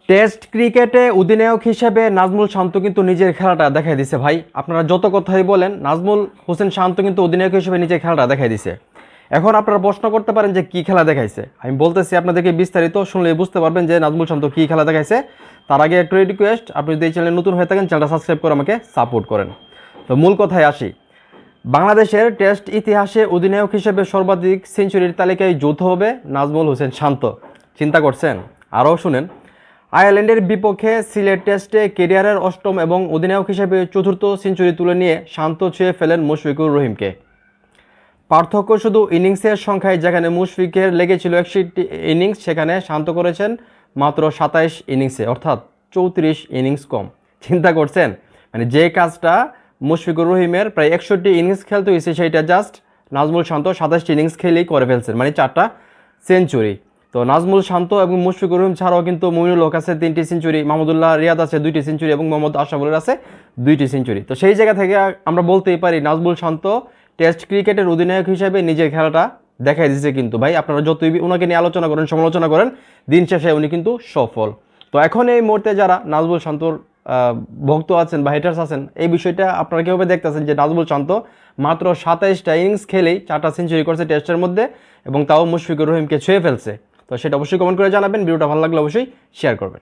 Test ক্রিকেটে অধিনায়ক হিসেবে নাজমুল শান্ত কিন্তু নিজের খেলাটা দেখাই দিছে ভাই। আপনারা যত কথাই বলেন, নাজমুল হোসেন শান্ত কিন্তু অধিনায়ক হিসেবে নিজের খেলাটা দেখাই দিছে। এখন আপনারা প্রশ্ন করতে পারেন যে কি খেলা দেখাইছে। আমি বলতেছি আপনাদেরকে, বিস্তারিত শুনলে বুঝতে পারবেন যে নাজমুল শান্ত কি খেলা দেখাইছে। তার আগে একটু রিকোয়েস্ট, আপনি যদি এই চ্যানেলে নতুন হয়ে থাকেন চ্যানেলটা সাবস্ক্রাইব করে আমাকে সাপোর্ট করেন। তো মূল কথায় আসি। বাংলাদেশের টেস্ট ইতিহাসে অধিনায়ক হিসেবে সর্বাধিক সেঞ্চুরির তালিকায় যৌথ হবে নাজমুল হোসেন শান্ত। চিন্তা করছেন? আরও শুনেন। আয়ারল্যান্ডের বিপক্ষে সিলেট টেস্টে কেরিয়ারের অষ্টম এবং অধিনায়ক হিসেবে চতুর্থ সেঞ্চুরি তুলে নিয়ে শান্ত ছুঁয়ে ফেলেন মুশফিকুর রহিমকে। পার্থক্য শুধু ইনিংসের সংখ্যায়, যেখানে মুশফিকের লেগেছিল 61 ইনিংস, সেখানে শান্ত করেছেন মাত্র 27 ইনিংসে, অর্থাৎ 34 ইনিংস কম। চিন্তা করছেন? মানে যে কাজটা মুশফিকুর রহিমের প্রায় 61 ইনিংস খেলতে হয়েছে, সেইটা জাস্ট নাজমুল শান্ত 27 ইনিংস খেলেই করে ফেলছেন, মানে 4টা সেঞ্চুরি। তো নাজমুল শান্ত এবং মুশফিকুর রহিম ছাড়াও কিন্তু মুমিনুল হক আছে 3টি সেঞ্চুরি, মাহমুদুল্লাহ রিয়াদ আছে 2টি সেঞ্চুরি এবং মোহাম্মদ আশরাফুলের আছে 2টি সেঞ্চুরি। তো সেই জায়গা থেকে আমরা বলতেই পারি নাজমুল শান্ত টেস্ট ক্রিকেটের অধিনায়ক হিসেবে নিজের খেলাটা দেখাই দিয়েছে। কিন্তু ভাই, আপনারা যতই ওনাকে নিয়ে আলোচনা করেন, সমালোচনা করেন, দিন শেষে উনি কিন্তু সফল। তো এখন এই মুহূর্তে যারা নাজমুল শান্তর ভক্ত আছেন বা হেটার্স আছেন, এই বিষয়টা আপনারা কীভাবে দেখতেছেন যে নাজমুল শান্ত মাত্র 27টা ইনিংস খেলেই 4টা সেঞ্চুরি করছে টেস্টের মধ্যে, এবং তাও মুশফিকুর রহিমকে ছুঁয়ে ফেলছে। তো সেটা অবশ্যই কমেন্ট করে জানাবেন। ভিডিওটা ভালো লাগলে অবশ্যই শেয়ার করবেন।